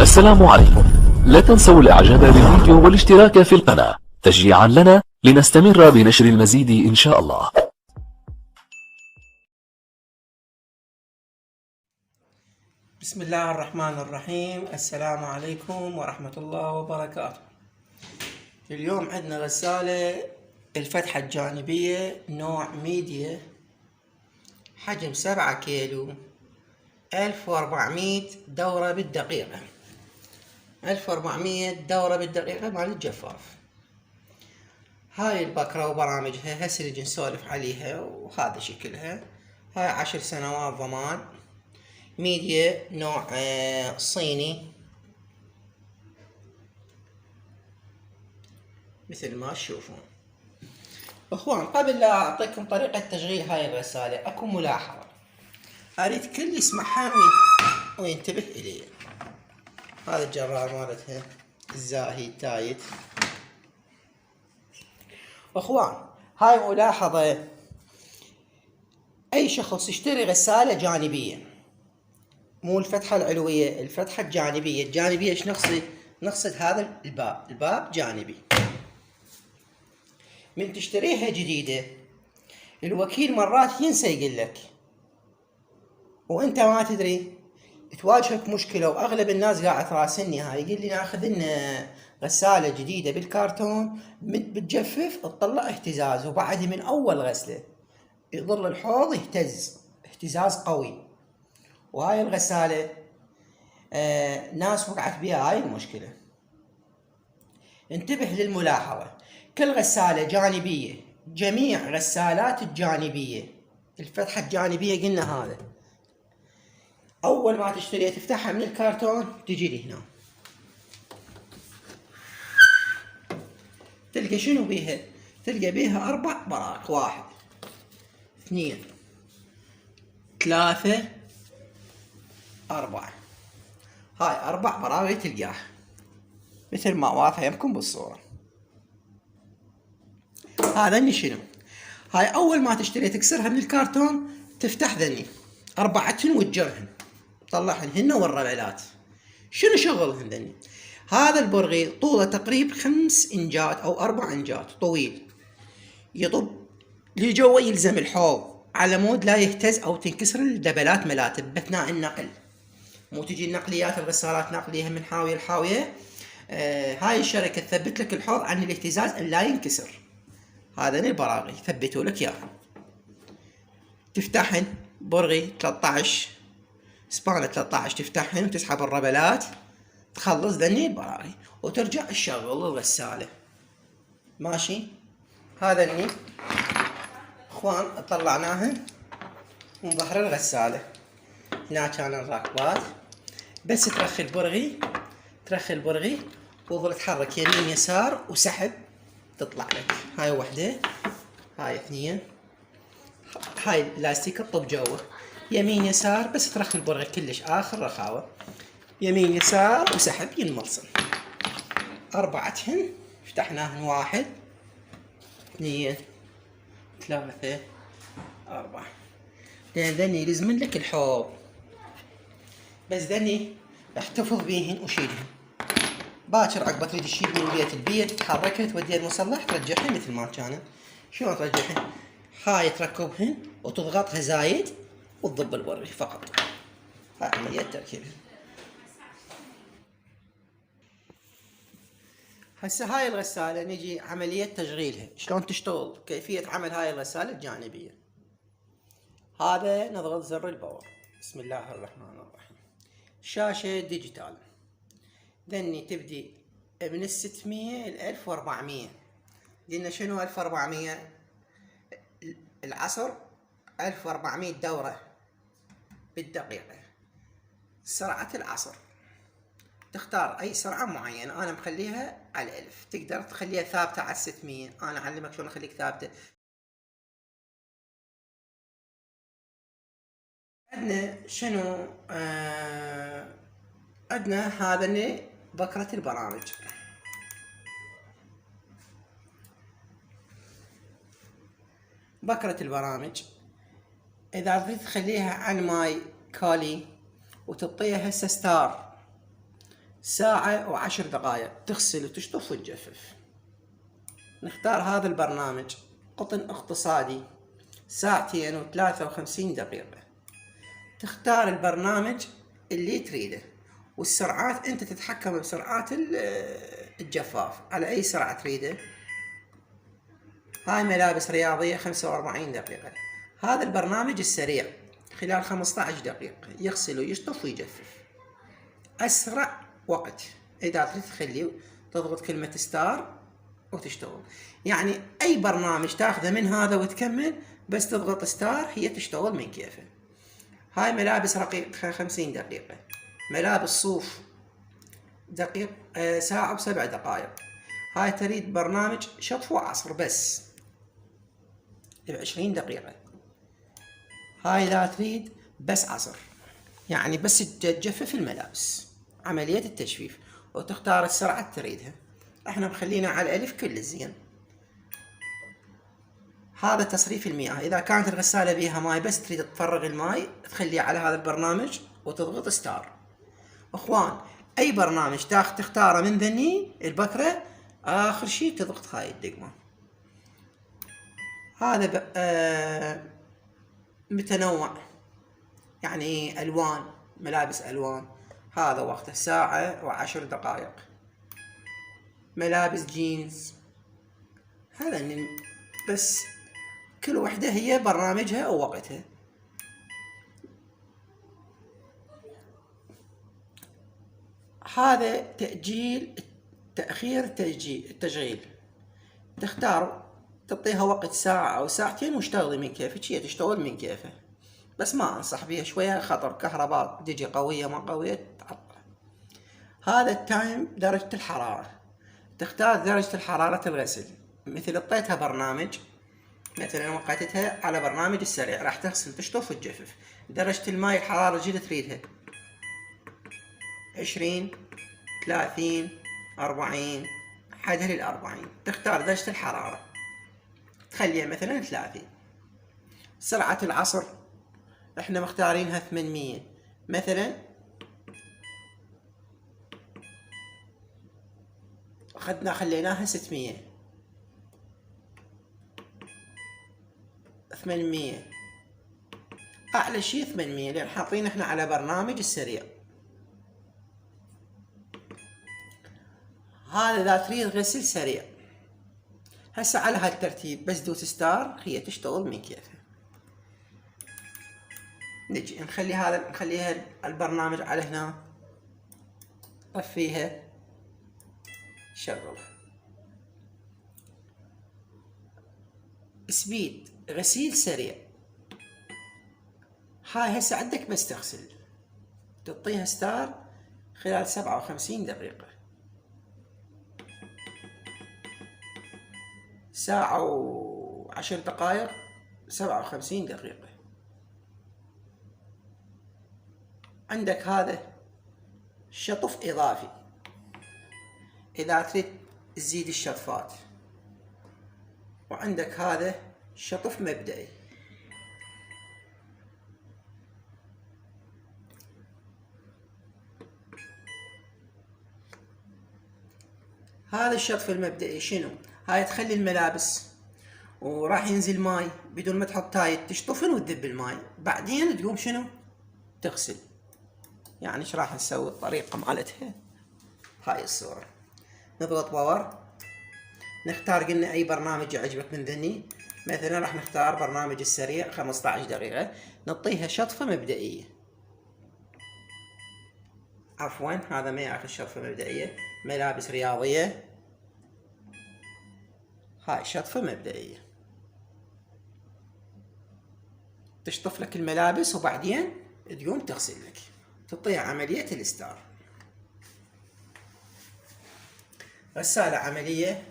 السلام عليكم. لا تنسوا الاعجاب بالفيديو والاشتراك في القناة تشجيعا لنا لنستمر بنشر المزيد ان شاء الله. بسم الله الرحمن الرحيم. السلام عليكم ورحمة الله وبركاته. اليوم عندنا غسالة الفتحة الجانبية نوع ميديا، حجم 7 كيلو، 1400 دورة بالدقيقة، 1400 دورة بالدقيقة مال الجفاف. هاي البكرة وبرامجها هسه نجي نسولف عليها، وهذا شكلها. هاي 10 سنوات ضمان، ميديا نوع صيني مثل ما تشوفون. اخوان، قبل لا اعطيكم طريقة تشغيل هاي الغسالة اكو ملاحظة اريد كل يسمعها وينتبه الي. هذا الجرار مالتها الزاهي تايت. اخوان، هاي ملاحظة، اي شخص يشتري غسالة جانبية، مو الفتحة العلوية، الفتحة الجانبية. الجانبية ايش نقصد هذا الباب جانبي. من تشتريها جديدة الوكيل مرات ينسى يقول لك، وانت ما تدري، تواجهك مشكلة. واغلب الناس قاعد تراسلني هاي يقول لي ناخذ لنا غسالة جديدة بالكرتون بتجفف تطلع اهتزاز، وبعد من اول غسلة يظل الحوض يهتز اهتزاز قوي. وهاي الغسالة ناس وقعت بها هاي المشكلة. انتبه للملاحظة، كل غسالة جانبية، جميع غسالات الجانبية، الفتحة الجانبية قلنا هذا، أول ما تشتريها تفتحها من الكرتون تجي لي هنا، تلقى شنو بيها؟ تلقى بيها 4 براق، 1 2 3 4. هاي 4 براغي تلقاها مثل ما واضحة يمكن بالصورة. هذا اللي شنو؟ هاي أول ما تشتري تكسرها من الكرتون، تفتح ذني 4 وتجرهن، تطلعهن هن والربلات. شنو شغلهن ذني؟ هذا البرغي طوله تقريبا 5 إنجات أو 4 إنجات، طويل، يطب لجوا يلزم الحوض على مود لا يهتز أو تنكسر الدبلات ملاته بأثناء النقل. مو تجي النقليات الغسالات نقليها من حاوية لحاوية، هاي الشركة تثبت لك الحوض عن الاهتزاز أن لا ينكسر. هذا البراغي ثبتوا لك اياها. تفتحن برغي 13 سبانة 13، تفتحن وتسحب الربلات، تخلص ذني البراغي وترجع تشغل الغسالة. ماشي؟ هذا اللي اخوان طلعناهن من ظهر الغسالة. هنا كان الراكبات، بس ترخي البرغي وظل تحرك يمين يسار وسحب تطلع لك. هاي 1، هاي 2، هاي اللاستيك تطب جوا، يمين يسار، بس ترخي البرغي كلش اخر رخاوة، يمين يسار وسحب ينملصن. 4 فتحناهن، 1 2 3 4. لان ذني يلزمن لك الحوض، بس ذني احتفظ بيهن وشيلهن. باكر عقب تريد تشيل من البيت تحركها توديها المصلح ترجعهن مثل ما كانت. شلون ترجعهن؟ هاي تركبهن وتضغطها زايد وتضب البرغي فقط. هاي عملية تركيبها. هسه هاي الغسالة نجي عملية تشغيلها، شلون تشتغل، كيفية عمل هاي الغسالة الجانبية. هذا نضغط زر الباور، بسم الله الرحمن الرحيم. شاشة ديجيتال، ذني تبدي من 600 ل 1400. قلنا شنو 1400؟ العصر 1400 دورة بالدقيقة، سرعة العصر. تختار اي سرعة معينة، انا مخليها على 1000، تقدر تخليها ثابتة على 600. انا اعلمك شلون اخليك ثابتة. عندنا شنو؟ عندنا هذا اللي بكرة البرامج. بكرة البرامج اذا تريد تخليها عن ماي كالي وتعطيها هسه ستار، ساعة وعشر دقائق، تغسل وتشطف وتجفف. نختار هذا البرنامج قطن اقتصادي، ساعتين و53 دقيقة. تختار البرنامج اللي تريده، والسرعات انت تتحكم بسرعات الجفاف على اي سرعة تريده. هاي ملابس رياضية 45 دقيقة. هذا البرنامج السريع خلال 15 دقيقة يغسل ويشطف ويجفف، اسرع وقت. اذا تريد تخليه تضغط كلمة ستار وتشتغل. يعني اي برنامج تاخذه من هذا وتكمل، بس تضغط ستار هي تشتغل من كيفه. هاي ملابس رقيقة 50 دقيقة. ملابس صوف دقيق ساعة و7 دقائق. هاي تريد برنامج شطف وعصر بس ب20 دقيقة. هاي لا تريد بس عصر، يعني بس تجفف الملابس، عملية التجفيف، وتختار السرعة تريدها. احنا مخلينا على الألف كل زين. هذا تصريف المياه. إذا كانت الغسالة بيها ماي بس تريد تفرغ الماي، تخليه على هذا البرنامج وتضغط ستار. اخوان، أي برنامج تختاره من ذني البكرة، آخر شي تضغط هاي الدقمة. هذا متنوع، يعني ألوان، ملابس ألوان. هذا وقته ساعة و10 دقائق. ملابس جينز، هذا بس كل وحدة هي برنامجها أو وقتها. هذا تأخير التشغيل. تختار تعطيها وقت ساعة أو ساعتين واشتغلي من كيفك، هي تشتغل من كيفها. بس ما أنصح بيها، شوية خطر، كهرباء تجي قوية ما قوية تعطل. هذا التايم، درجة الحرارة. تختار درجة الحرارة الغسل. مثل اعطيتها برنامج، مثلا وقتتها على برنامج السريع، راح تغسل تشطف وتجفف. درجة الماء الحرارة جدا تريدها 20 30 40، حدها لل40. تختار درجة الحرارة تخليها مثلا 30. سرعة العصر احنا مختارينها 800 مثلا، خليناها 600 800. اعلى شي 800 لان حاطين احنا على برنامج السريع. هذا اذا تريد غسل سريع. هسه على هالترتيب بس دوس ستار هي تشتغل من كيفها. نجي نخليها البرنامج على هنا، طفيها، شغلها. سبيد، غسيل سريع. هاي هسه عندك بس تغسل، تعطيها ستار خلال 57 دقيقة. ساعة و10 دقائق، 57 دقيقة. عندك هذا شطف إضافي، إذا تريد تزيد الشطفات. وعندك هذا شطف مبدئي. هذا الشطف المبدئي شنو؟ هاي تخلي الملابس وراح ينزل ماي بدون ما تحط تايت، تشطفن وتذب الماي، بعدين تقوم شنو؟ تغسل. يعني ايش راح نسوي الطريقة مالتها؟ هاي الصورة. نضغط باور، نختار قلنا اي برنامج يعجبك من ذني. مثلا راح نختار برنامج السريع 15 دقيقة، نعطيها شطفة مبدئية. عفوا هذا ما ياخذ شطفة مبدئية، ملابس رياضية. هاي شطفة مبدئية، تشطف لك الملابس وبعدين تقوم تغسل لك، تعطيها عملية الستار. غسالة عملية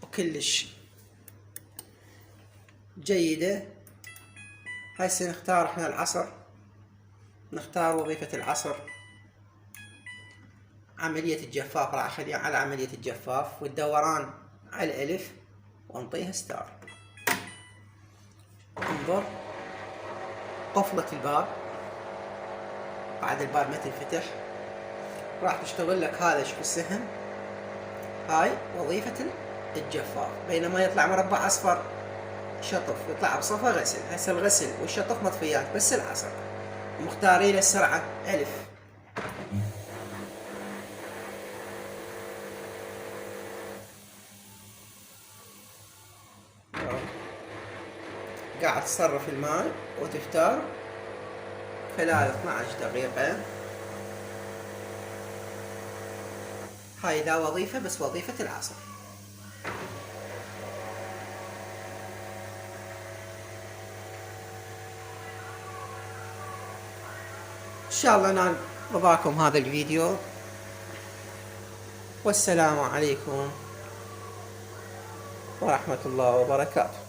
وكلش جيدة. هسه نختار احنا العصر، نختار وظيفة العصر. عملية الجفاف راح اخليها على عملية الجفاف، والدوران على الألف، ونطيها ستار. انظر قفلة الباب، بعد الباب ما تنفتح. راح تشتغل لك هذا شوف السهم، هاي وظيفة الجفاف. بينما يطلع مربع اصفر شطف، يطلع بصفة غسل. هسه الغسل والشطف مطفيات، بس العصر. مختارين السرعة ألف. قاعد تصرف الماء وتفتر خلال 12 دقيقة. هاي لا وظيفة، بس وظيفة العصر. إن شاء الله نال رضاكم هذا الفيديو، والسلام عليكم ورحمة الله وبركاته.